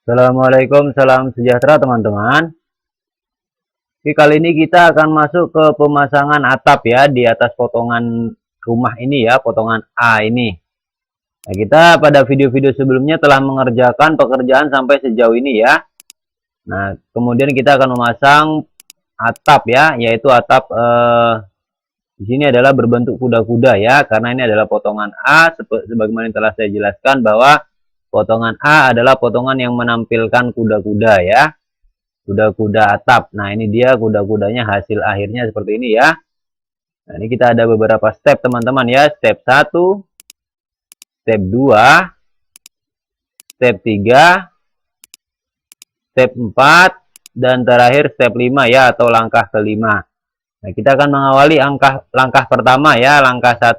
Assalamualaikum, salam sejahtera teman-teman. Oke, kali ini kita akan masuk ke pemasangan atap ya di atas potongan rumah ini ya, potongan A ini. Nah, kita pada video-video sebelumnya telah mengerjakan pekerjaan sampai sejauh ini ya. Nah, kemudian kita akan memasang atap ya, yaitu atap di sini adalah berbentuk kuda-kuda ya, karena ini adalah potongan A sebagaimana yang telah saya jelaskan bahwa potongan A adalah potongan yang menampilkan kuda-kuda ya. Kuda-kuda atap. Nah, ini dia kuda-kudanya hasil akhirnya seperti ini ya. Nah, ini kita ada beberapa step teman-teman ya. Step 1, step 2, step 3, step 4, dan terakhir step 5 ya, atau langkah kelima. Nah, kita akan mengawali langkah pertama ya, langkah 1,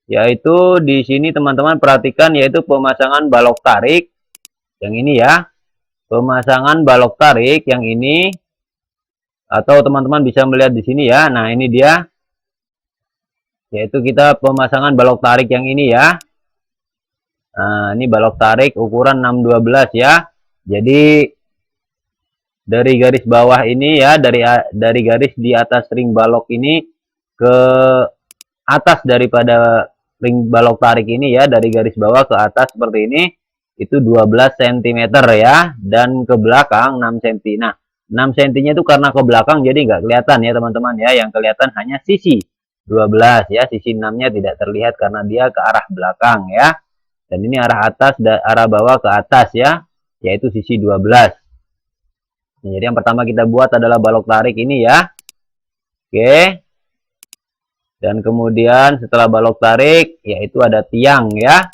yaitu di sini teman-teman perhatikan, yaitu pemasangan balok tarik yang ini ya. Pemasangan balok tarik yang ini, atau teman-teman bisa melihat di sini ya. Nah, ini dia, yaitu kita pemasangan balok tarik yang ini ya. Nah, ini balok tarik ukuran 612 ya. Jadi dari garis bawah ini ya, dari garis di atas ring balok ini ke atas daripada ring balok tarik ini ya, dari garis bawah ke atas seperti ini, itu 12 cm ya, dan ke belakang 6 cm. Nah, 6 cm itu karena ke belakang jadi nggak kelihatan ya teman-teman ya, yang kelihatan hanya sisi 12 ya, sisi 6-nya tidak terlihat karena dia ke arah belakang ya. Dan ini arah atas dan arah bawah ke atas ya, yaitu sisi 12. Nah, jadi yang pertama kita buat adalah balok tarik ini ya. Oke. Dan kemudian setelah balok tarik, yaitu ada tiang ya.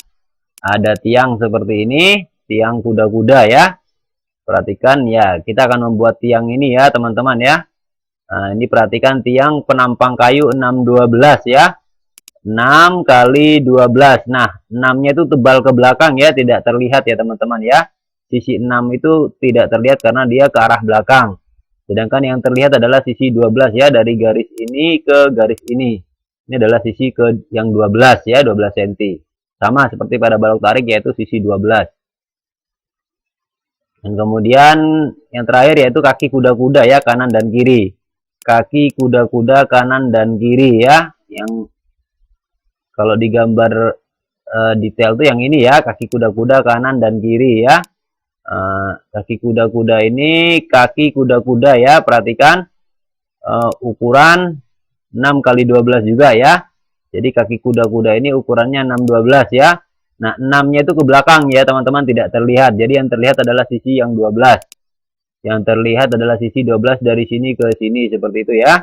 Ada tiang seperti ini, tiang kuda-kuda ya. Perhatikan ya, kita akan membuat tiang ini ya teman-teman ya. Nah, ini perhatikan tiang penampang kayu 612 ya. 6 kali 12. Nah, 6-nya itu tebal ke belakang ya, tidak terlihat ya teman-teman ya. Sisi 6 itu tidak terlihat karena dia ke arah belakang. Sedangkan yang terlihat adalah sisi 12 ya, dari garis ini ke garis ini. Ini adalah sisi ke yang 12 ya, 12 cm. Sama seperti pada balok tarik, yaitu sisi 12. Dan kemudian yang terakhir yaitu kaki kuda-kuda ya, kanan dan kiri. Kaki kuda-kuda kanan dan kiri ya. Yang kalau digambar detail tuh yang ini ya, kaki kuda-kuda kanan dan kiri ya. Kaki kuda-kuda ini, kaki kuda-kuda ya, perhatikan ukuran 6 kali 12 juga ya. Jadi kaki kuda-kuda ini ukurannya 612 ya. Nah, 6-nya itu ke belakang ya teman-teman, tidak terlihat. Jadi yang terlihat adalah sisi yang 12. Yang terlihat adalah sisi 12 dari sini ke sini seperti itu ya.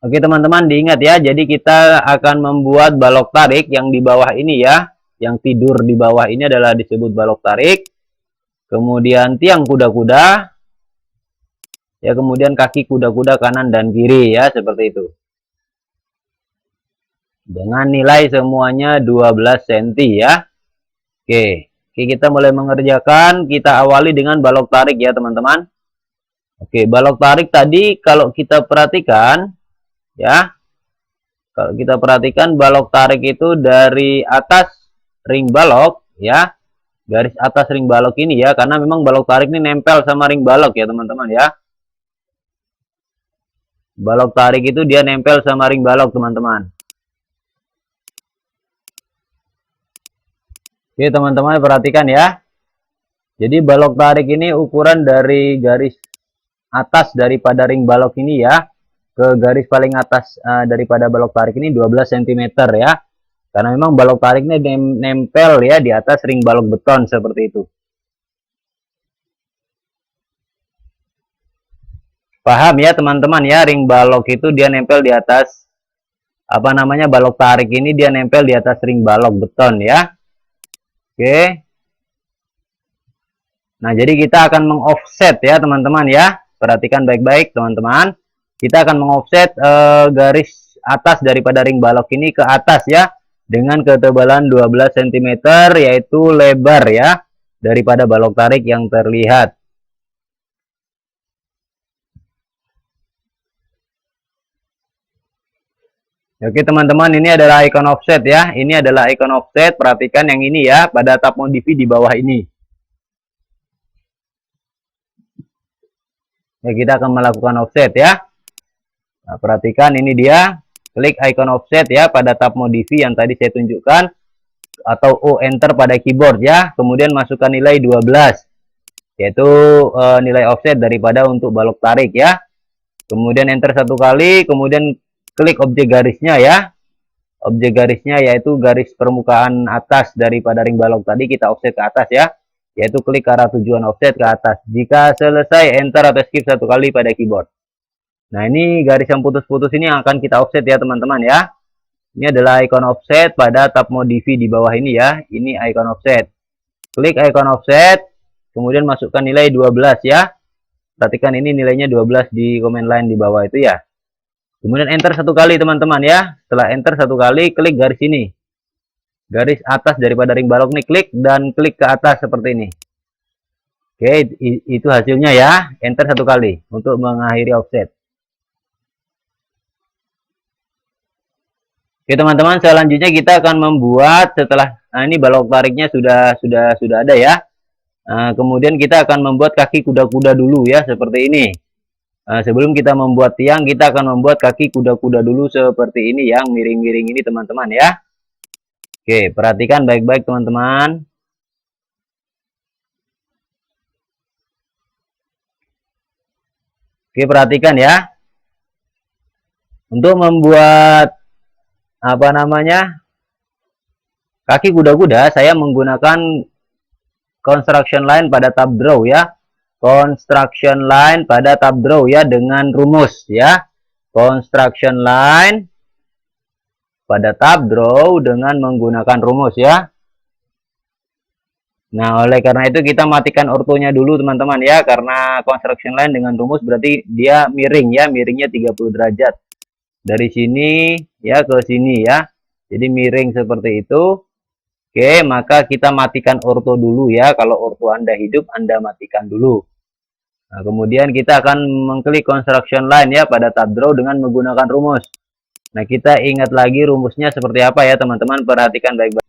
Oke teman-teman, diingat ya. Jadi kita akan membuat balok tarik yang di bawah ini ya. Yang tidur di bawah ini adalah disebut balok tarik. Kemudian tiang kuda-kuda. Ya, kemudian kaki kuda-kuda kanan dan kiri ya, seperti itu. Dengan nilai semuanya 12 cm ya. Oke, kita mulai mengerjakan. Kita awali dengan balok tarik ya teman-teman. Oke, balok tarik tadi kalau kita perhatikan ya. Kalau kita perhatikan balok tarik itu dari atas ring balok ya. Garis atas ring balok ini ya, karena memang balok tarik ini nempel sama ring balok ya teman-teman ya. Balok tarik itu dia nempel sama ring balok teman-teman. Oke teman-teman, perhatikan ya. Jadi balok tarik ini ukuran dari garis atas daripada ring balok ini ya, ke garis paling atas daripada balok tarik ini 12 cm ya. Karena memang balok tarik ini nempel ya di atas ring balok beton seperti itu. Paham ya teman-teman ya, ring balok itu dia nempel di atas balok tarik ini dia nempel di atas ring balok beton ya. Oke. Nah, jadi kita akan mengoffset ya teman-teman ya. Perhatikan baik-baik teman-teman. Kita akan mengoffset garis atas daripada ring balok ini ke atas ya, dengan ketebalan 12 cm, yaitu lebar ya daripada balok tarik yang terlihat. Oke teman-teman, ini adalah icon offset ya. Ini adalah icon offset. Perhatikan yang ini ya, pada tab modify di bawah ini. Ya, kita akan melakukan offset ya. Nah, perhatikan ini dia. Klik icon offset ya pada tab modify yang tadi saya tunjukkan. Atau O enter pada keyboard ya. Kemudian masukkan nilai 12. Yaitu nilai offset daripada untuk balok tarik ya. Kemudian enter satu kali. Kemudian klik objek garisnya ya. Objek garisnya yaitu garis permukaan atas daripada ring balok tadi kita offset ke atas ya, yaitu klik ke arah tujuan offset ke atas. Jika selesai enter atau skip satu kali pada keyboard. Nah ini garis yang putus-putus ini yang akan kita offset ya teman-teman ya. Ini adalah icon offset pada tab modify di bawah ini ya. Ini icon offset. Klik icon offset, kemudian masukkan nilai 12 ya. Perhatikan ini nilainya 12 di command line di bawah itu ya. Kemudian enter satu kali teman-teman ya. Setelah enter satu kali, klik garis ini. Garis atas daripada ring balok nih, klik dan klik ke atas seperti ini. Oke, itu hasilnya ya. Enter satu kali untuk mengakhiri offset. Oke teman-teman, selanjutnya kita akan membuat setelah ini balok tariknya sudah ada ya. Kemudian kita akan membuat kaki kuda-kuda dulu ya, seperti ini. Sebelum kita membuat tiang, kita akan membuat kaki kuda-kuda dulu seperti ini yang miring-miring ini teman-teman ya. Oke, perhatikan baik-baik teman-teman. Oke, perhatikan ya. Untuk membuat kaki kuda-kuda, saya menggunakan construction line pada tab draw ya. Construction line pada tab draw ya dengan rumus ya. Construction line pada tab draw dengan menggunakan rumus ya. Nah, oleh karena itu kita matikan ortonya dulu teman-teman ya, karena construction line dengan rumus berarti dia miring ya, miringnya 30 derajat. Dari sini ya ke sini ya. Jadi miring seperti itu. Oke, maka kita matikan orto dulu ya. Kalau orto Anda hidup, Anda matikan dulu. Nah, kemudian kita akan mengklik construction line ya pada tab draw dengan menggunakan rumus. Nah, kita ingat lagi rumusnya seperti apa ya teman-teman, perhatikan baik-baik.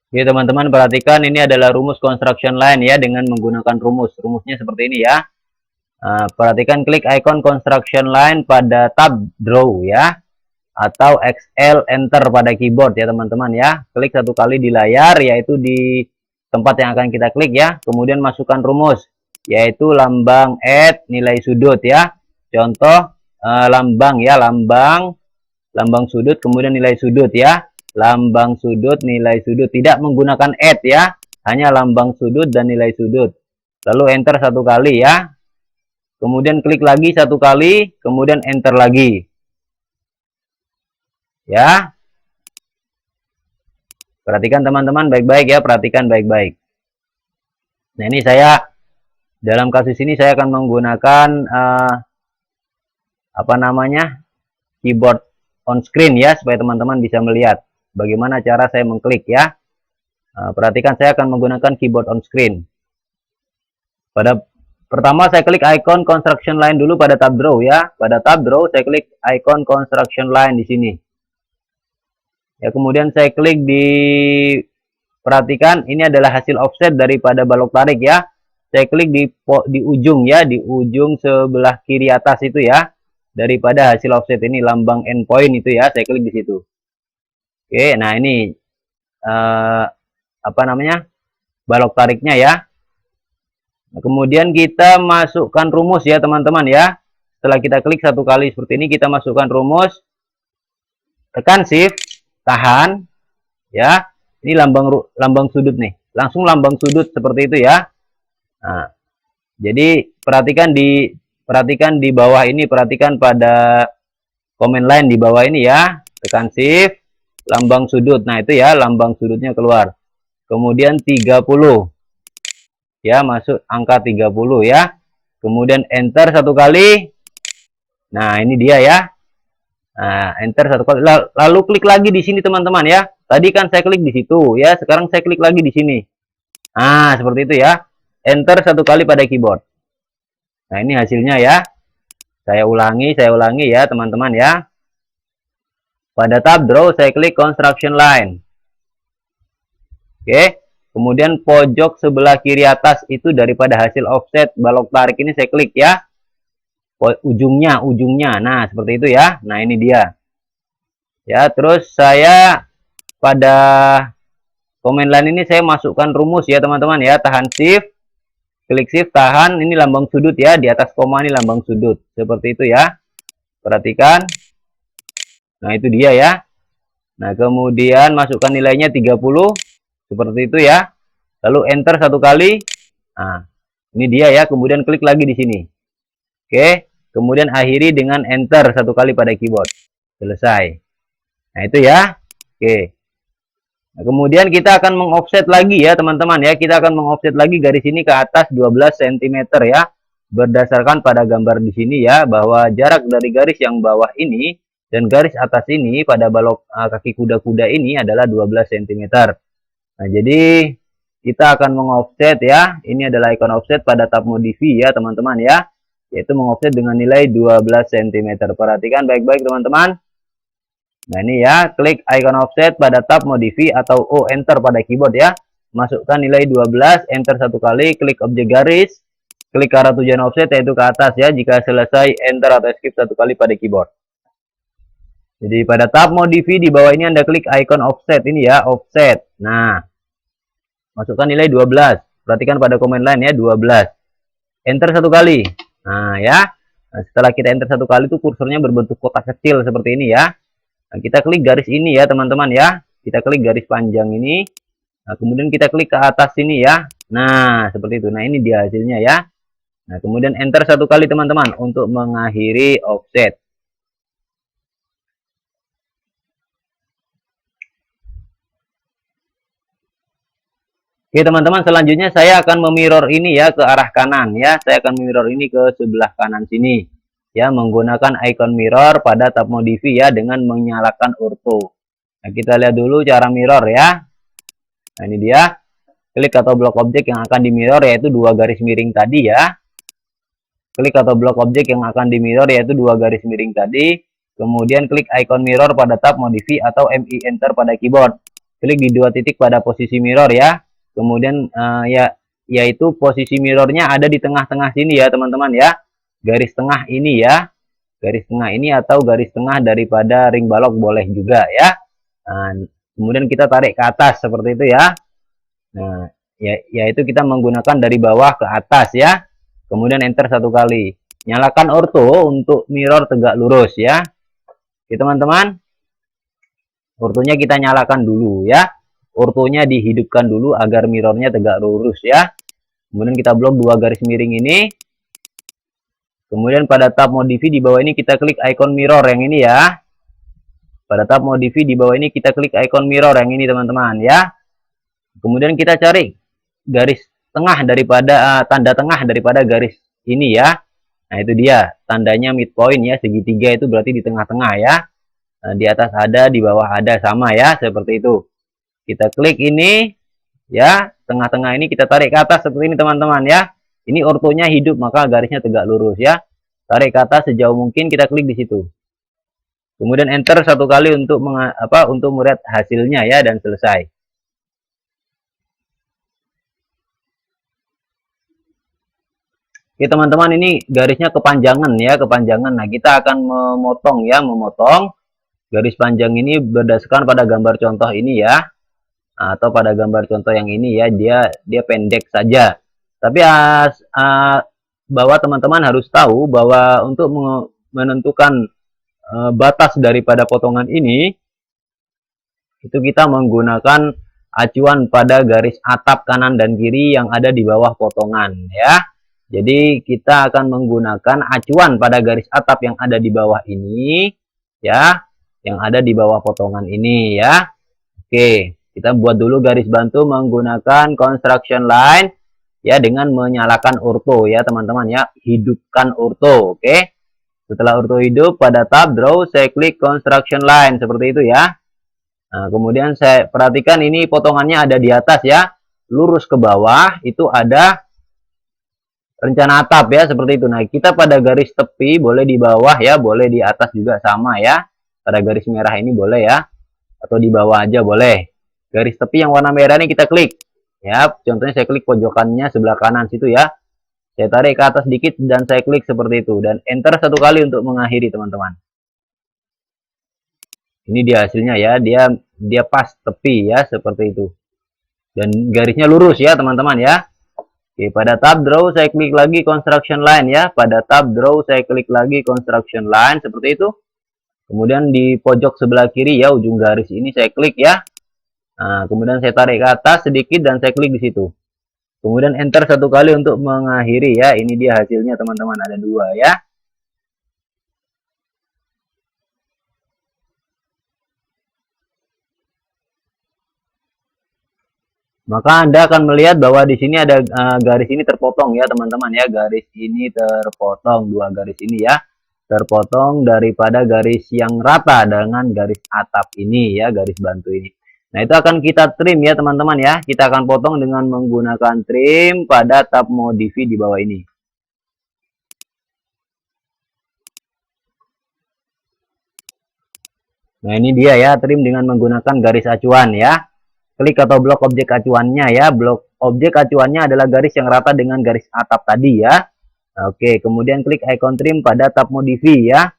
Oke teman-teman, perhatikan ini adalah rumus construction line ya dengan menggunakan rumus. Rumusnya seperti ini ya. Nah, perhatikan klik icon construction line pada tab draw ya. Atau XL enter pada keyboard ya teman-teman ya. Klik satu kali di layar yaitu di tempat yang akan kita klik ya. Kemudian masukkan rumus. Yaitu lambang add nilai sudut ya. Contoh lambang ya, lambang sudut kemudian nilai sudut ya. Lambang sudut nilai sudut, tidak menggunakan add ya. Hanya lambang sudut dan nilai sudut. Lalu enter satu kali ya. Kemudian klik lagi satu kali, kemudian enter lagi. Ya. Perhatikan teman-teman baik-baik ya, perhatikan baik-baik. Nah, ini saya dalam kasus ini saya akan menggunakan keyboard on screen ya, supaya teman-teman bisa melihat bagaimana cara saya mengklik ya. Perhatikan saya akan menggunakan keyboard on screen. Pertama saya klik icon construction line dulu pada tab draw ya. Pada tab draw saya klik icon construction line di sini. Ya, kemudian saya klik perhatikan ini adalah hasil offset daripada balok tarik ya. Saya klik di ujung ya, di ujung sebelah kiri atas itu ya. Daripada hasil offset ini lambang endpoint itu ya, saya klik di situ. Oke, nah ini balok tariknya ya. Nah, kemudian kita masukkan rumus ya teman-teman ya. Setelah kita klik satu kali seperti ini, kita masukkan rumus. Tekan shift, tahan ya. Ini lambang sudut nih. Langsung lambang sudut seperti itu ya. Nah, jadi perhatikan di bawah ini, perhatikan pada command line di bawah ini ya. Tekan shift, lambang sudut. Nah, itu ya lambang sudutnya keluar. Kemudian 30. Ya, masuk angka 30 ya. Kemudian enter satu kali. Nah, ini dia ya. Nah, enter satu kali. Lalu klik lagi di sini teman-teman ya. Tadi kan saya klik di situ ya. Sekarang saya klik lagi di sini. Nah, seperti itu ya. Enter satu kali pada keyboard. Nah, ini hasilnya ya. Saya ulangi ya teman-teman ya. Pada tab draw saya klik construction line. Oke. Kemudian pojok sebelah kiri atas itu daripada hasil offset balok tarik ini saya klik ya. Ujungnya. Nah, seperti itu ya. Nah, ini dia. Ya, terus saya pada command line ini saya masukkan rumus ya, teman-teman ya. Tahan shift, klik shift, tahan, ini lambang sudut ya. Di atas koma ini lambang sudut. Seperti itu ya. Perhatikan. Nah, itu dia ya. Nah, kemudian masukkan nilainya 30. Seperti itu ya. Lalu enter satu kali. Nah, ini dia ya. Kemudian klik lagi di sini. Oke. Kemudian akhiri dengan enter satu kali pada keyboard. Selesai. Nah, itu ya. Oke. Nah, kemudian kita akan mengoffset lagi ya, teman-teman ya. Kita akan mengoffset lagi garis ini ke atas 12 cm ya. Berdasarkan pada gambar di sini ya, bahwa jarak dari garis yang bawah ini dan garis atas ini pada balok kaki kuda-kuda ini adalah 12 cm. Nah, jadi kita akan mengoffset ya. Ini adalah icon offset pada tab modify ya, teman-teman ya. Yaitu mengoffset dengan nilai 12 cm. Perhatikan baik-baik, teman-teman. Nah, ini ya, klik icon offset pada tab modify atau O enter pada keyboard ya. Masukkan nilai 12, enter satu kali, klik objek garis, klik arah tujuan offset yaitu ke atas ya. Jika selesai, enter atau escape satu kali pada keyboard. Jadi pada tab modify di bawah ini Anda klik icon offset ini ya, offset. Nah, masukkan nilai 12. Perhatikan pada command line ya, 12. Enter satu kali. Nah, ya. Nah, setelah kita enter satu kali itu kursornya berbentuk kotak kecil seperti ini ya. Nah, kita klik garis ini ya, teman-teman ya. Kita klik garis panjang ini. Nah, kemudian kita klik ke atas sini ya. Nah, seperti itu. Nah, ini dia hasilnya ya. Nah, kemudian enter satu kali, teman-teman, untuk mengakhiri offset. Oke, teman-teman, selanjutnya saya akan memirror ini ya ke arah kanan ya. Saya akan memirror ini ke sebelah kanan sini. Ya, menggunakan icon mirror pada tab modify ya dengan menyalakan ortho. Nah, kita lihat dulu cara mirror ya. Nah, ini dia. Klik atau blok objek yang akan di mirror yaitu dua garis miring tadi ya. Klik atau blok objek yang akan di mirror yaitu dua garis miring tadi. Kemudian klik icon mirror pada tab modify atau MI enter pada keyboard. Klik di dua titik pada posisi mirror ya. Kemudian yaitu posisi mirrornya ada di tengah-tengah sini ya, teman-teman ya. Garis tengah ini ya. Garis tengah ini atau garis tengah daripada ring balok boleh juga ya. Nah, kemudian kita tarik ke atas seperti itu ya. Nah, yaitu kita menggunakan dari bawah ke atas ya. Kemudian enter satu kali. Nyalakan ortho untuk mirror tegak lurus ya. Oke, teman-teman. Orthonya kita nyalakan dulu ya. Ortonya dihidupkan dulu agar mirrornya tegak lurus ya. Kemudian kita blok dua garis miring ini. Kemudian pada tab modify di bawah ini kita klik icon mirror yang ini ya. Pada tab modify di bawah ini kita klik icon mirror yang ini, teman-teman ya. Kemudian kita cari garis tengah daripada tanda tengah daripada garis ini ya. Nah, itu dia tandanya midpoint ya, segitiga itu berarti di tengah-tengah ya. Nah, di atas ada, di bawah ada, sama ya, seperti itu. Kita klik ini ya, tengah-tengah ini kita tarik ke atas seperti ini, teman-teman ya. Ini ortonya hidup maka garisnya tegak lurus ya. Tarik ke atas sejauh mungkin, kita klik di situ. Kemudian enter satu kali untuk melihat hasilnya ya, dan selesai. Oke, teman-teman, ini garisnya kepanjangan ya, kepanjangan. Nah, kita akan memotong ya, memotong garis panjang ini berdasarkan pada gambar contoh ini ya. Atau pada gambar contoh yang ini ya, dia pendek saja. Tapi bahwa teman-teman harus tahu bahwa untuk menentukan batas daripada potongan ini, itu kita menggunakan acuan pada garis atap kanan dan kiri yang ada di bawah potongan ya. Jadi kita akan menggunakan acuan pada garis atap yang ada di bawah ini ya, yang ada di bawah potongan ini ya. Oke. Kita buat dulu garis bantu menggunakan construction line ya, dengan menyalakan ortho ya, teman-teman ya. Hidupkan ortho, oke. Setelah ortho hidup, pada tab draw saya klik construction line seperti itu ya. Nah, kemudian saya perhatikan ini potongannya ada di atas ya. Lurus ke bawah itu ada rencana atap ya, seperti itu. Nah, kita pada garis tepi boleh di bawah ya, boleh di atas juga sama ya. pada garis merah ini boleh ya, atau di bawah aja boleh. Garis tepi yang warna merah ini kita klik ya, contohnya saya klik pojokannya sebelah kanan situ ya, saya tarik ke atas dikit dan saya klik seperti itu, dan enter satu kali untuk mengakhiri teman-teman. Ini dia hasilnya ya, dia pas tepi ya, seperti itu, dan garisnya lurus ya teman-teman ya. Oke, pada tab draw saya klik lagi construction line ya, pada tab draw saya klik lagi construction line seperti itu. Kemudian di pojok sebelah kiri ya, ujung garis ini saya klik ya. Nah, kemudian saya tarik ke atas sedikit dan saya klik di situ. Kemudian enter satu kali untuk mengakhiri ya. Ini dia hasilnya teman-teman, ada dua ya. Maka Anda akan melihat bahwa di sini ada garis ini terpotong ya teman-teman ya. Garis ini terpotong, dua garis ini ya. Terpotong daripada garis yang rata dengan garis atap ini ya, garis bantu ini. Nah, itu akan kita trim ya teman-teman ya. Kita akan potong dengan menggunakan trim pada tab modify di bawah ini. Nah, ini dia ya, trim dengan menggunakan garis acuan ya. Klik atau blok objek acuannya ya. Blok objek acuannya adalah garis yang rata dengan garis atap tadi ya. Oke, kemudian klik icon trim pada tab modify ya.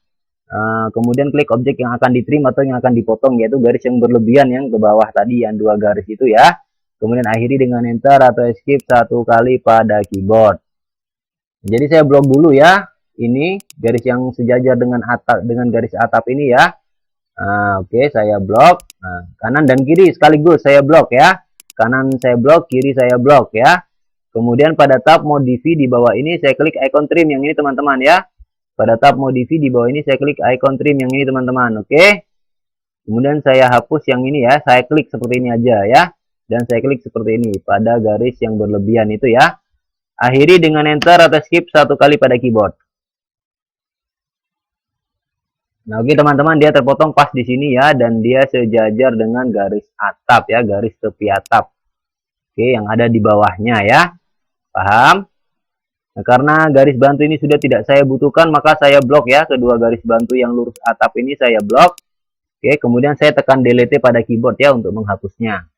Kemudian klik objek yang akan ditrim atau yang akan dipotong, yaitu garis yang berlebihan yang ke bawah tadi, yang dua garis itu ya. Kemudian akhiri dengan enter atau escape satu kali pada keyboard. Jadi saya blok dulu ya. Ini garis yang sejajar dengan atap, dengan garis atap ini ya. Oke, saya blok. Nah, kanan dan kiri sekaligus saya blok ya. Kanan saya blok, kiri saya blok ya. Kemudian pada tab modify di bawah ini saya klik icon trim yang ini teman-teman ya. Pada tab modify di bawah ini saya klik icon trim yang ini teman-teman. Oke. Kemudian saya hapus yang ini ya. Saya klik seperti ini aja ya. Dan saya klik seperti ini pada garis yang berlebihan itu ya. Akhiri dengan enter atau skip satu kali pada keyboard. Nah, oke teman-teman, dia terpotong pas di sini ya, dan dia sejajar dengan garis atap ya, garis tepi atap. Oke, yang ada di bawahnya ya. Paham? Nah, karena garis bantu ini sudah tidak saya butuhkan, maka saya blok ya, kedua garis bantu yang lurus atap ini saya blok. Oke, kemudian saya tekan delete pada keyboard ya untuk menghapusnya.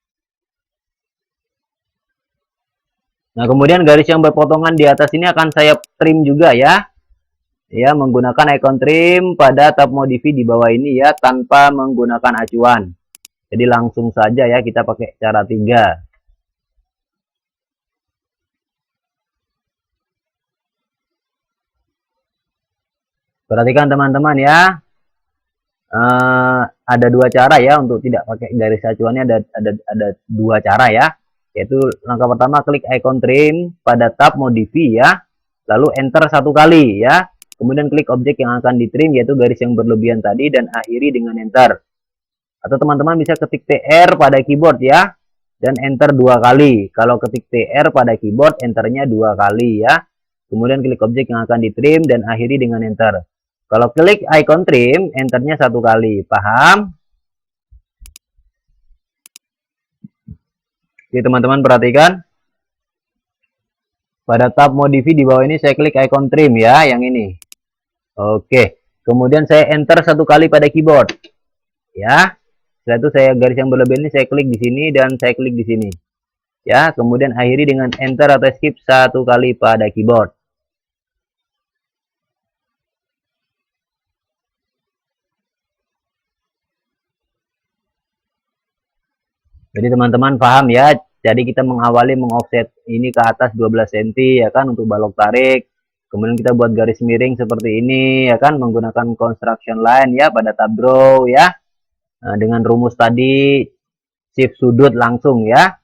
Nah, kemudian garis yang berpotongan di atas ini akan saya trim juga ya. Ya, menggunakan icon trim pada tab modify di bawah ini ya, tanpa menggunakan acuan. Jadi langsung saja ya, kita pakai cara 3. Perhatikan teman-teman ya, ada dua cara ya untuk tidak pakai garis acuannya, ada dua cara ya, yaitu langkah pertama klik icon trim pada tab modify ya, lalu enter satu kali ya. Kemudian klik objek yang akan ditrim, yaitu garis yang berlebihan tadi, dan akhiri dengan enter. Atau teman-teman bisa ketik TR pada keyboard ya, dan enter 2 kali. Kalau ketik TR pada keyboard, enternya 2 kali ya. Kemudian klik objek yang akan ditrim, dan akhiri dengan enter. Kalau klik icon trim, enternya 1 kali. Paham? Oke teman-teman, perhatikan. Pada tab modify di bawah ini saya klik icon trim ya, yang ini. Oke, kemudian saya enter 1 kali pada keyboard, ya. Setelah itu saya garis yang berlebihan ini saya klik di sini dan saya klik di sini, ya. Kemudian akhiri dengan enter atau skip 1 kali pada keyboard. Jadi teman-teman paham ya. Jadi kita mengawali mengoffset ini ke atas 12 cm ya kan untuk balok tarik. Kemudian kita buat garis miring seperti ini ya kan, menggunakan construction line ya pada tab draw ya. Nah, dengan rumus tadi shift sudut langsung ya.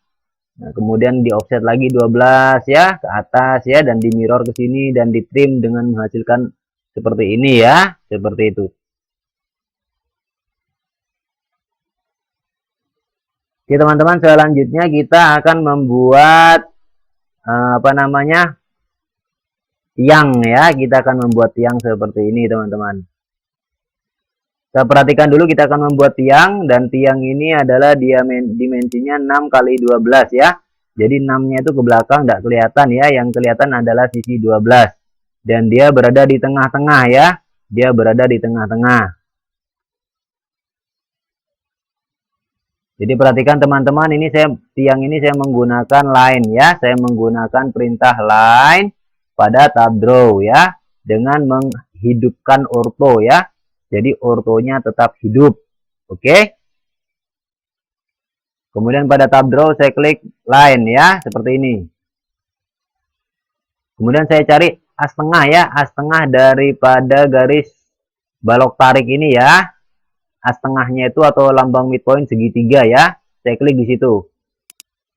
Nah, kemudian di offset lagi 12 ya ke atas ya, dan di mirror ke sini dan di trim dengan menghasilkan seperti ini ya, seperti itu. Oke teman-teman, selanjutnya kita akan membuat apa namanya, tiang ya. Kita akan membuat tiang seperti ini teman-teman. Kita perhatikan dulu, kita akan membuat tiang, dan tiang ini adalah dimensinya 6 kali 12 ya. Jadi 6-nya itu ke belakang tidak kelihatan ya, yang kelihatan adalah sisi 12. Dan dia berada di tengah-tengah ya. Dia berada di tengah-tengah. Jadi perhatikan teman-teman, ini tiang ini saya menggunakan line ya. Saya menggunakan perintah line pada tab draw ya, dengan menghidupkan ortho ya. Jadi ortonya tetap hidup. Oke. Kemudian pada tab draw saya klik line ya, seperti ini. Kemudian saya cari as tengah ya, as tengah daripada garis balok tarik ini ya. As tengahnya itu atau lambang midpoint segitiga ya. Saya klik di situ.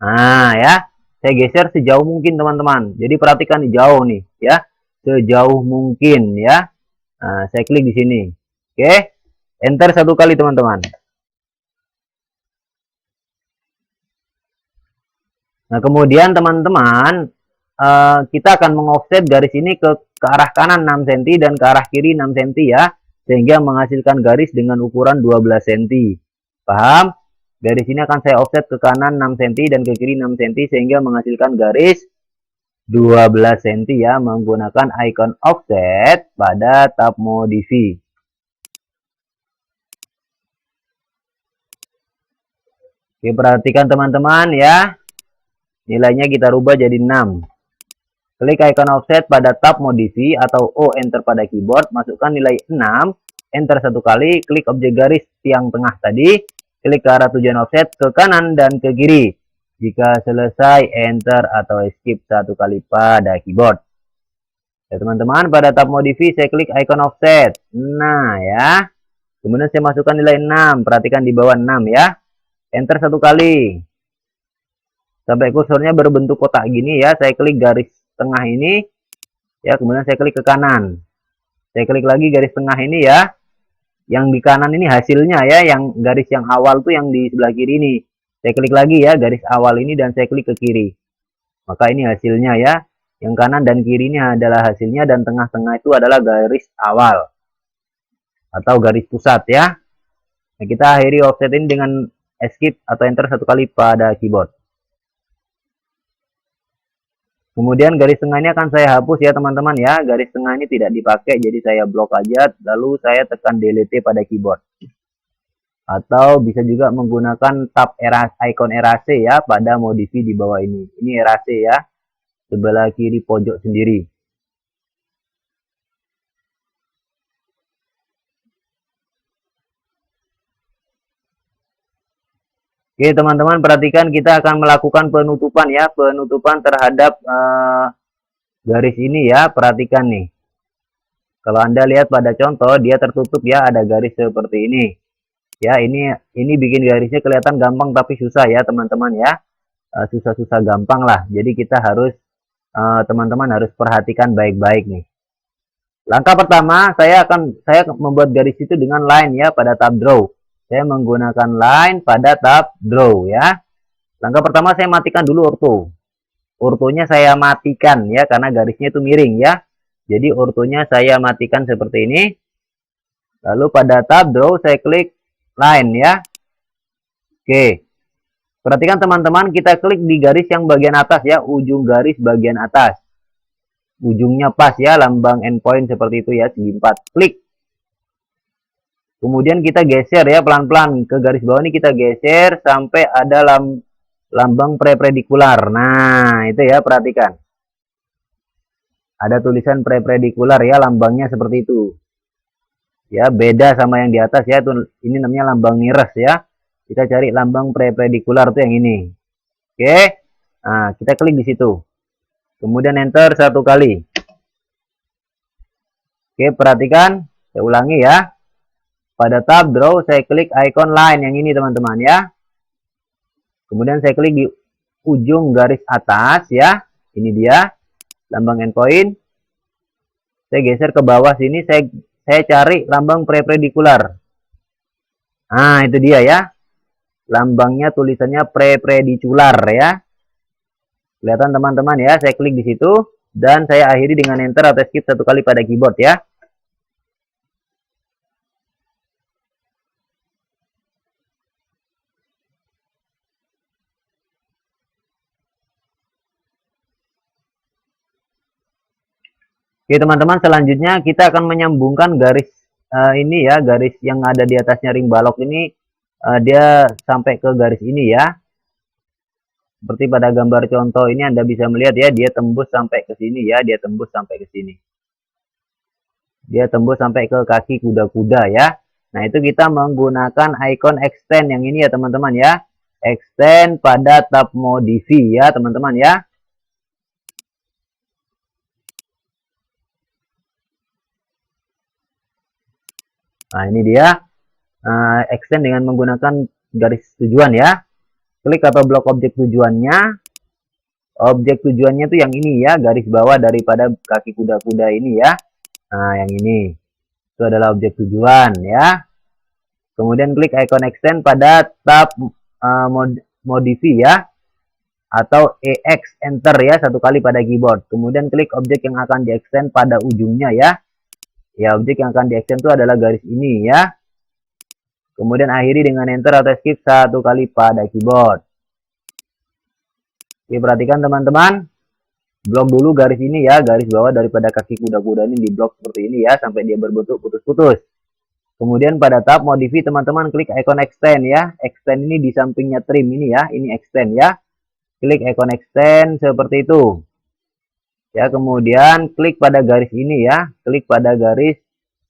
Nah ya, saya geser sejauh mungkin teman-teman. Jadi perhatikan di jauh nih ya, sejauh mungkin ya. Nah, saya klik di sini. Oke, enter satu kali teman-teman. Nah kemudian teman-teman, kita akan mengoffset garis ini ke arah kanan 6 cm dan ke arah kiri 6 cm ya, sehingga menghasilkan garis dengan ukuran 12 cm. Paham? Garis ini akan saya offset ke kanan 6 cm dan ke kiri 6 cm sehingga menghasilkan garis 12 cm ya, menggunakan icon offset pada tab modify. Oke, perhatikan teman-teman ya. Nilainya kita rubah jadi 6. Klik icon offset pada tab modify atau O enter pada keyboard, masukkan nilai 6, enter satu kali, klik objek garis tiang tengah tadi, klik ke arah tujuan offset ke kanan dan ke kiri. Jika selesai, enter atau escape satu kali pada keyboard. Ya teman-teman, pada tab modify saya klik icon offset. Nah ya. Kemudian saya masukkan nilai 6, perhatikan di bawah 6 ya. Enter satu kali. Sampai kursornya berbentuk kotak gini ya, saya klik garis tengah ini ya, kemudian saya klik ke kanan, saya klik lagi garis tengah ini ya, yang di kanan ini hasilnya ya, yang garis yang awal tuh yang di sebelah kiri ini, saya klik lagi ya garis awal ini dan saya klik ke kiri, maka ini hasilnya ya, yang kanan dan kiri ini adalah hasilnya dan tengah-tengah itu adalah garis awal atau garis pusat ya. Nah, kita akhiri offset ini dengan escape atau enter satu kali pada keyboard. Kemudian garis tengah ini akan saya hapus ya teman-teman ya. Garis tengah ini tidak dipakai, jadi saya blok aja. Lalu saya tekan delete pada keyboard. Atau bisa juga menggunakan tab icon erase ya pada modify di bawah ini. Ini erase ya. Sebelah kiri pojok sendiri. Oke teman-teman, perhatikan kita akan melakukan penutupan ya. Penutupan terhadap garis ini ya, perhatikan nih. Kalau Anda lihat pada contoh, dia tertutup ya, ada garis seperti ini. Ya, ini bikin garisnya kelihatan gampang tapi susah ya, teman-teman ya. Susah-susah gampang lah. Jadi kita harus teman-teman harus perhatikan baik-baik nih. Langkah pertama, saya membuat garis itu dengan line ya pada tab draw. Saya menggunakan line pada tab draw ya. Langkah pertama saya matikan dulu ortho. Ortonya saya matikan ya karena garisnya itu miring ya. Jadi ortonya saya matikan seperti ini. Lalu pada tab draw saya klik line ya. Oke. Perhatikan teman-teman, kita klik di garis yang bagian atas ya, ujung garis bagian atas. Ujungnya pas ya, lambang endpoint seperti itu ya, segi 4. Klik. Kemudian kita geser ya pelan-pelan ke garis bawah ini, kita geser sampai ada lambang prepredikular. Nah, itu ya, perhatikan. Ada tulisan prepredikular ya, lambangnya seperti itu. Ya, beda sama yang di atas ya, ini namanya lambang nearest ya. Kita cari lambang prepredikular tuh yang ini. Oke. Nah, kita klik di situ. Kemudian enter satu kali. Oke, perhatikan, saya ulangi ya. Pada tab draw saya klik icon line yang ini teman-teman ya. Kemudian saya klik di ujung garis atas ya. Ini dia lambang endpoint. Saya geser ke bawah sini, saya cari lambang prepredikular. Nah, itu dia ya. Lambangnya tulisannya prepredikular ya. Kelihatan teman-teman ya, saya klik di situ dan saya akhiri dengan enter atau skip satu kali pada keyboard ya. Oke teman-teman, selanjutnya kita akan menyambungkan garis ini ya, garis yang ada di atasnya ring balok ini dia sampai ke garis ini ya. Seperti pada gambar contoh ini Anda bisa melihat ya, dia tembus sampai ke sini ya, dia tembus sampai ke sini. Dia tembus sampai ke kaki kuda-kuda ya. Nah, itu kita menggunakan icon extend yang ini ya teman-teman ya. Extend pada tab modify ya teman-teman ya. Nah, ini dia extend dengan menggunakan garis tujuan ya. Klik atau blok objek tujuannya. Objek tujuannya itu yang ini ya, garis bawah daripada kaki kuda-kuda ini ya. Nah, yang ini. Itu adalah objek tujuan ya. Kemudian klik icon extend pada tab modify ya. Atau EX enter ya, satu kali pada keyboard. Kemudian klik objek yang akan di-extend pada ujungnya ya. Ya, objek yang akan di-extend itu adalah garis ini ya. Kemudian akhiri dengan enter atau skip satu kali pada keyboard. Oke, perhatikan teman-teman. Blok dulu garis ini ya, garis bawah daripada kaki kuda-kuda ini di blok seperti ini ya, sampai dia berbentuk putus-putus. Kemudian pada tab modify teman-teman klik icon extend ya. Extend ini di sampingnya trim ini ya, ini extend ya. Klik icon extend seperti itu. Ya, kemudian klik pada garis ini ya, klik pada garis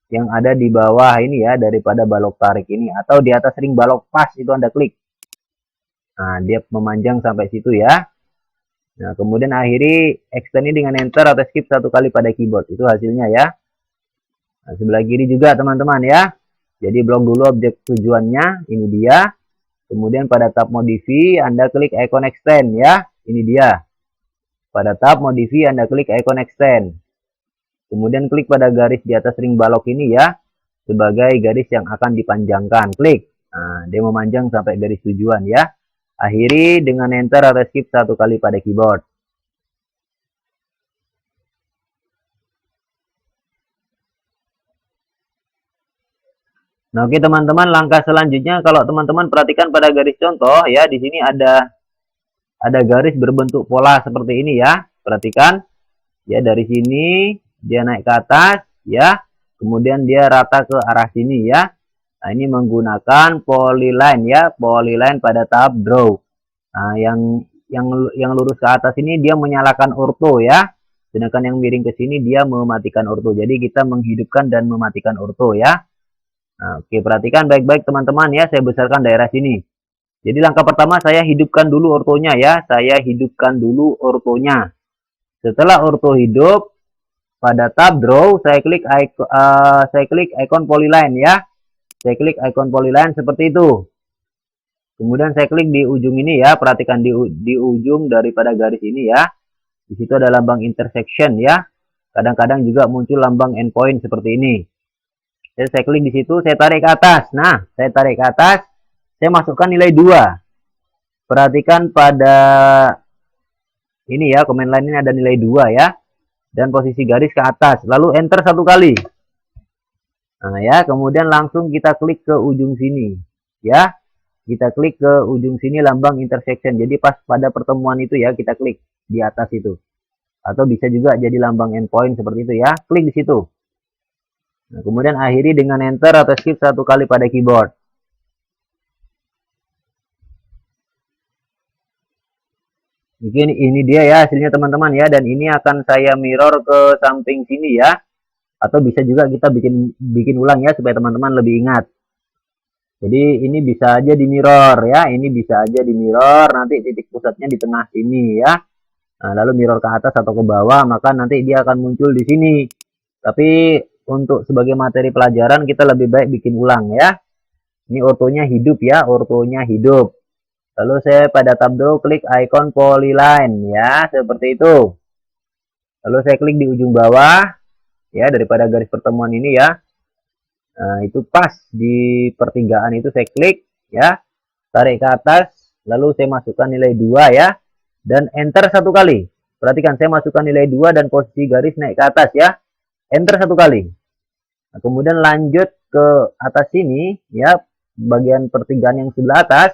yang ada di bawah ini ya, daripada balok tarik ini, atau di atas ring balok pas itu Anda klik. Nah, dia memanjang sampai situ ya. Nah, kemudian akhiri extend ini dengan enter atau skip satu kali pada keyboard. Itu hasilnya ya. Nah, sebelah kiri juga teman-teman ya. Jadi blok dulu objek tujuannya, ini dia. Kemudian pada tab modify Anda klik icon extend ya. Ini dia. Pada tab modify Anda klik icon extend. Kemudian klik pada garis di atas ring balok ini ya. Sebagai garis yang akan dipanjangkan. Klik. Nah, dia memanjang sampai garis tujuan ya. Akhiri dengan enter atau skip satu kali pada keyboard. Nah, oke teman-teman, langkah selanjutnya kalau teman-teman perhatikan pada garis contoh ya, di sini ada garis berbentuk pola seperti ini ya. Perhatikan ya, dari sini dia naik ke atas ya. Kemudian dia rata ke arah sini ya. Nah, ini menggunakan polyline ya, polyline pada tab draw. Nah, yang lurus ke atas ini dia menyalakan ortho ya. Sedangkan yang miring ke sini dia mematikan ortho. Jadi kita menghidupkan dan mematikan ortho ya. Nah, oke, perhatikan baik-baik teman-teman ya, saya besarkan daerah sini. Jadi langkah pertama saya hidupkan dulu ortonya ya. Saya hidupkan dulu ortonya. Setelah ortho hidup, pada tab draw saya klik icon polyline ya. Saya klik icon polyline seperti itu. Kemudian saya klik di ujung ini ya, perhatikan di ujung daripada garis ini ya. Di situ ada lambang intersection ya. Kadang-kadang juga muncul lambang endpoint seperti ini. Jadi saya klik di situ, saya tarik ke atas. Nah, saya tarik ke atas, saya masukkan nilai 2. Perhatikan pada ini ya, command line ini ada nilai 2 ya. Dan posisi garis ke atas, lalu enter satu kali. Nah ya, kemudian langsung kita klik ke ujung sini ya. Kita klik ke ujung sini lambang intersection. Jadi pas pada pertemuan itu ya, kita klik di atas itu. Atau bisa juga jadi lambang endpoint seperti itu ya. Klik di situ. Nah, kemudian akhiri dengan enter atau skip satu kali pada keyboard. Mungkin ini dia ya hasilnya teman-teman ya. Dan ini akan saya mirror ke samping sini ya. Atau bisa juga kita bikin ulang ya supaya teman-teman lebih ingat. Jadi ini bisa aja di mirror ya, ini bisa aja di mirror, nanti titik pusatnya di tengah sini ya. Nah, lalu mirror ke atas atau ke bawah, maka nanti dia akan muncul di sini. Tapi untuk sebagai materi pelajaran kita lebih baik bikin ulang ya. Ini ortonya hidup ya, ortonya hidup. Lalu saya pada tab draw klik icon polyline ya, seperti itu. Lalu saya klik di ujung bawah ya, daripada garis pertemuan ini ya. Nah, itu pas di pertigaan itu saya klik ya, tarik ke atas, lalu saya masukkan nilai 2 ya, dan enter satu kali. Perhatikan saya masukkan nilai 2 dan posisi garis naik ke atas ya, enter satu kali. Nah, kemudian lanjut ke atas sini ya, bagian pertigaan yang sebelah atas,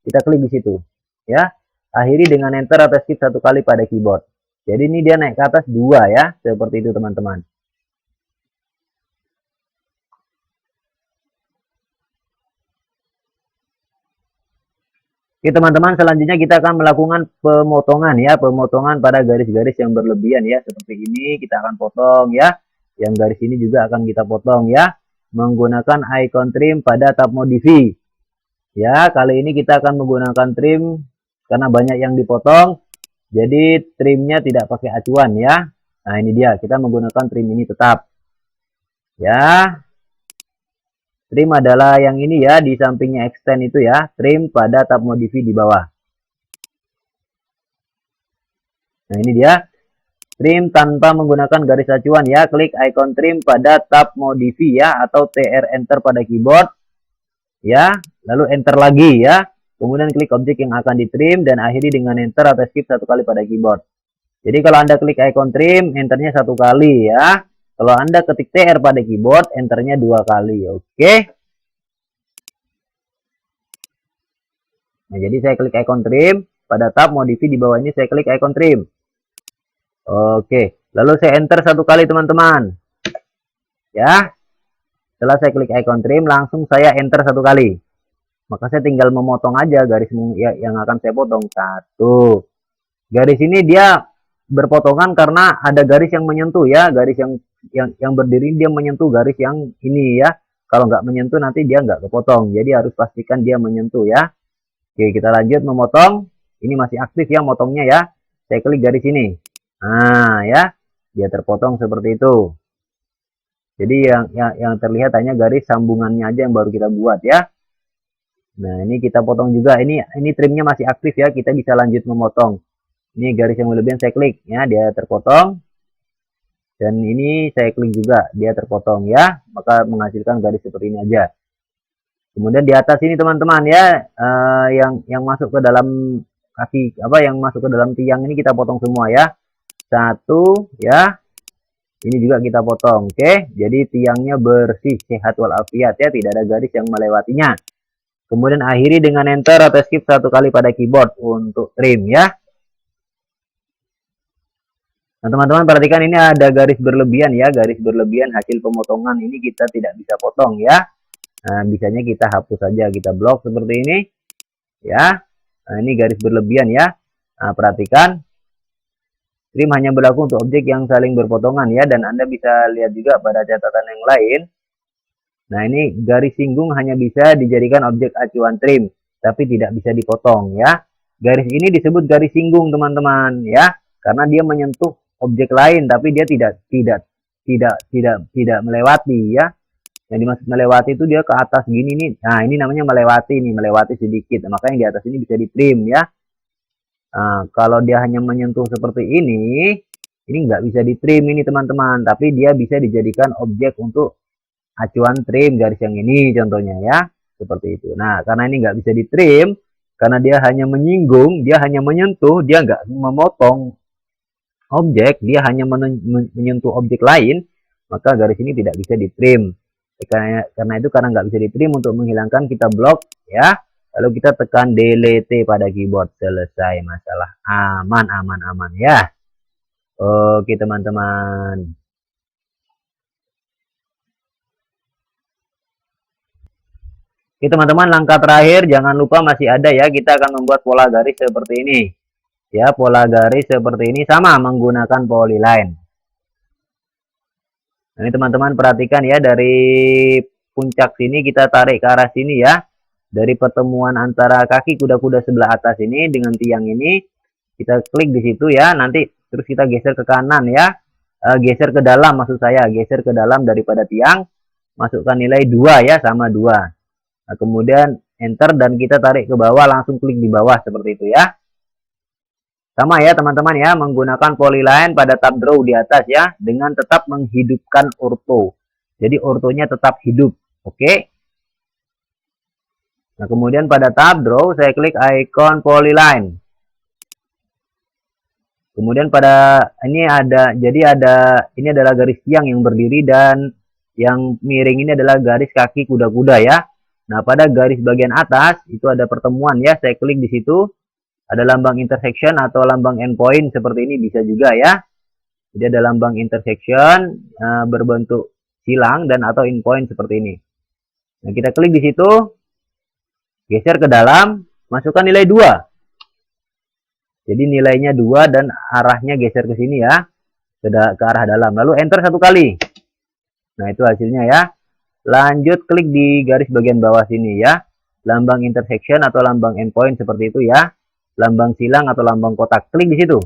kita klik di situ ya. Akhiri dengan enter atau skip satu kali pada keyboard. Jadi ini dia naik ke atas 2 ya, seperti itu teman-teman. Oke teman-teman, selanjutnya kita akan melakukan pemotongan ya, pemotongan pada garis-garis yang berlebihan ya, seperti ini kita akan potong ya. Yang garis ini juga akan kita potong ya, menggunakan icon trim pada tab modify. Ya, kali ini kita akan menggunakan trim karena banyak yang dipotong, jadi trimnya tidak pakai acuan ya. Nah ini dia, kita menggunakan trim ini tetap. Ya, trim adalah yang ini ya, di sampingnya extend itu ya, trim pada tab modify di bawah. Nah ini dia, trim tanpa menggunakan garis acuan ya, klik icon trim pada tab modify ya, atau TR enter pada keyboard ya, lalu enter lagi ya, kemudian klik objek yang akan ditrim dan akhiri dengan enter atau skip satu kali pada keyboard. Jadi kalau Anda klik icon trim, enternya satu kali ya. Kalau Anda ketik TR pada keyboard, enternya 2 kali. Oke. Nah, jadi saya klik icon trim. Pada tab modify di bawah ini saya klik icon trim. Oke. Lalu saya enter satu kali teman-teman. Ya. Setelah saya klik icon trim, langsung saya enter satu kali. Maka saya tinggal memotong aja garis yang akan saya potong. Satu. Garis ini dia berpotongan karena ada garis yang menyentuh ya. Garis yang berdiri dia menyentuh garis yang ini ya. Kalau nggak menyentuh nanti dia nggak kepotong. Jadi harus pastikan dia menyentuh ya. Oke, kita lanjut memotong. Ini masih aktif ya motongnya ya. Saya klik garis ini. Nah ya, dia terpotong seperti itu. Jadi yang terlihat hanya garis sambungannya aja yang baru kita buat ya. Nah ini kita potong juga. Ini trimnya masih aktif ya. Kita bisa lanjut memotong. Ini garis yang berlebihan saya klik ya, dia terpotong. Dan ini saya klik juga, dia terpotong ya, maka menghasilkan garis seperti ini aja. Kemudian di atas ini teman-teman ya, yang masuk ke dalam kaki yang masuk ke dalam tiang ini kita potong semua ya. Satu ya. Ini juga kita potong. Oke, jadi tiangnya bersih, sehat walafiat ya, tidak ada garis yang melewatinya. Kemudian akhiri dengan enter atau skip satu kali pada keyboard untuk trim ya. Nah teman-teman perhatikan ini ada garis berlebihan ya, garis berlebihan hasil pemotongan ini kita tidak bisa potong ya. Nah bisanya kita hapus saja, kita blok seperti ini ya. Nah ini garis berlebihan ya. Nah perhatikan, trim hanya berlaku untuk objek yang saling berpotongan ya, dan Anda bisa lihat juga pada catatan yang lain. Nah ini garis singgung hanya bisa dijadikan objek acuan trim, tapi tidak bisa dipotong ya. Garis ini disebut garis singgung teman-teman ya, karena dia menyentuh objek lain tapi dia tidak melewati ya. Yang dimaksud melewati itu dia ke atas gini nih. Nah, ini namanya melewati nih, melewati sedikit. Nah, maka yang di atas ini bisa ditrim ya. Nah, kalau dia hanya menyentuh seperti ini nggak bisa ditrim ini teman-teman, tapi dia bisa dijadikan objek untuk acuan trim garis yang ini contohnya ya. Seperti itu. Nah, karena ini nggak bisa ditrim, karena dia hanya menyinggung, dia hanya menyentuh, dia nggak memotong objek, dia hanya menyentuh objek lain, maka garis ini tidak bisa ditrim. Karena itu, karena nggak bisa ditrim, untuk menghilangkan kita blok ya, lalu kita tekan delete pada keyboard, selesai masalah, aman ya. Oke teman-teman. Oke teman-teman, langkah terakhir jangan lupa masih ada ya, kita akan membuat pola garis seperti ini. Ya, pola garis seperti ini sama menggunakan polyline. Nah, ini teman-teman perhatikan ya, dari puncak sini kita tarik ke arah sini ya. Dari pertemuan antara kaki kuda-kuda sebelah atas ini dengan tiang ini, kita klik di situ ya. Nanti terus kita geser ke kanan ya. Geser ke dalam maksud saya, geser ke dalam daripada tiang. Masukkan nilai 2 ya, sama 2. Nah, kemudian enter dan kita tarik ke bawah, langsung klik di bawah seperti itu ya. Sama ya teman-teman ya, menggunakan polyline pada tab draw di atas ya, dengan tetap menghidupkan ortho. Jadi ortonya tetap hidup, oke. Nah kemudian pada tab draw saya klik icon polyline. Kemudian pada ini ada, jadi ini adalah garis tiang yang berdiri, dan yang miring ini adalah garis kaki kuda-kuda ya. Nah pada garis bagian atas itu ada pertemuan ya, saya klik di situ. Ada lambang intersection atau lambang endpoint seperti ini bisa juga ya. Jadi ada lambang intersection berbentuk silang dan atau endpoint seperti ini. Nah, kita klik di situ, geser ke dalam, masukkan nilai 2. Jadi nilainya 2 dan arahnya geser ke sini ya, ke arah dalam. Lalu enter 1 kali. Nah, itu hasilnya ya. Lanjut klik di garis bagian bawah sini ya. Lambang intersection atau lambang endpoint seperti itu ya. Lambang silang atau lambang kotak. Klik di situ.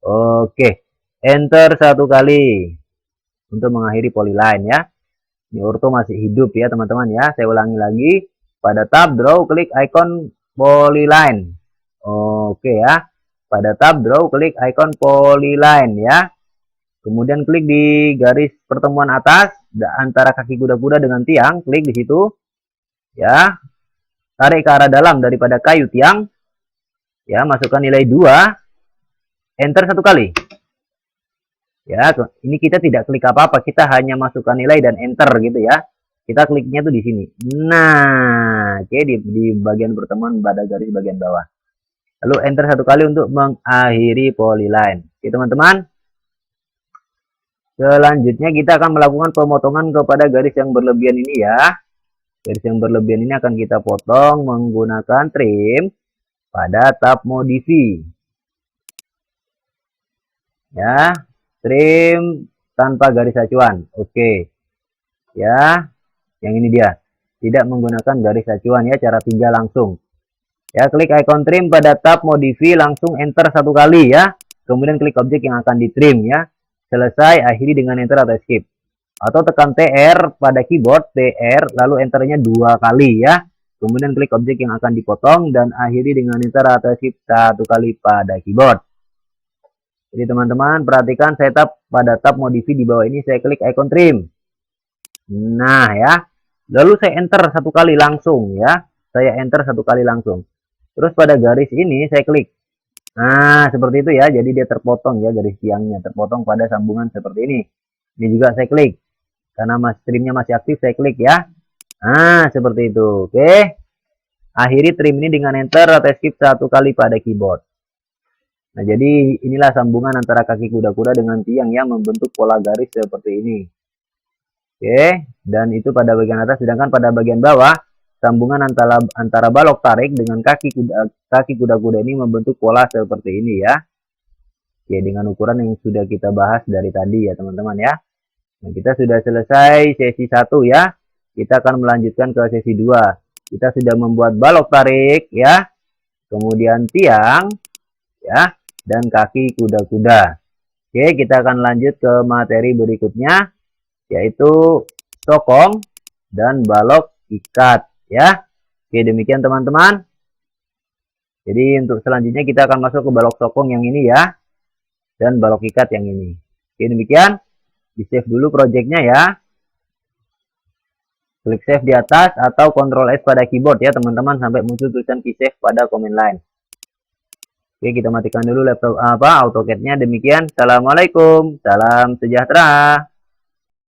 Oke. Enter 1 kali. Untuk mengakhiri polyline ya. Ini ortho masih hidup ya teman-teman ya. Saya ulangi lagi. Pada tab draw klik icon polyline. Oke ya. Pada tab draw klik icon polyline ya. Kemudian klik di garis pertemuan atas antara kaki kuda-kuda dengan tiang, klik di situ. Ya. Tarik ke arah dalam daripada kayu tiang. Ya, masukkan nilai 2. Enter 1 kali. Ya, ini kita tidak klik apa-apa, kita hanya masukkan nilai dan enter gitu ya. Kita kliknya tuh di sini. Nah, oke di bagian pertemuan pada garis bagian bawah. Lalu enter 1 kali untuk mengakhiri polyline. Oke, teman-teman. Selanjutnya kita akan melakukan pemotongan kepada garis yang berlebihan ini ya. Garis yang berlebihan ini akan kita potong menggunakan trim pada tab modify. Ya. Trim tanpa garis acuan. Oke. Ya. Yang ini dia. Tidak menggunakan garis acuan ya. Cara 3 langsung. Ya. Klik icon trim pada tab modify. Langsung enter 1 kali ya. Kemudian klik objek yang akan ditrim ya. Selesai. Akhiri dengan enter atau escape. Atau tekan TR pada keyboard. TR. Lalu enternya 2 kali ya. Kemudian klik objek yang akan dipotong. Dan akhiri dengan enter atau escape 1 kali pada keyboard. Jadi teman-teman perhatikan saya pada tab modify di bawah ini saya klik icon trim. Nah ya. Lalu saya enter 1 kali langsung ya. Saya enter 1 kali langsung. Terus pada garis ini saya klik. Nah seperti itu ya. Jadi dia terpotong ya garis tiangnya. Terpotong pada sambungan seperti ini. Ini juga saya klik. Karena trimnya masih aktif saya klik ya. Nah seperti itu. Oke. Akhiri trim ini dengan enter atau escape 1 kali pada keyboard. Nah, jadi inilah sambungan antara kaki kuda-kuda dengan tiang yang membentuk pola garis seperti ini. Oke, dan itu pada bagian atas, sedangkan pada bagian bawah, sambungan antara balok tarik dengan kaki kuda-kuda ini membentuk pola seperti ini ya. Oke, dengan ukuran yang sudah kita bahas dari tadi ya teman-teman ya. Nah, kita sudah selesai sesi 1 ya. Kita akan melanjutkan ke sesi 2. Kita sudah membuat balok tarik ya. Kemudian tiang ya. Dan kaki kuda-kuda. Oke, kita akan lanjut ke materi berikutnya, yaitu sokong dan balok ikat ya. Oke, demikian teman-teman. Jadi untuk selanjutnya kita akan masuk ke balok sokong yang ini ya, dan balok ikat yang ini. Oke, demikian. Di save dulu projectnya ya. Klik save di atas atau Ctrl S pada keyboard ya teman-teman sampai muncul tulisan key save pada command line. Oke, kita matikan dulu laptop AutoCAD-nya. Demikian. Assalamualaikum. Salam sejahtera.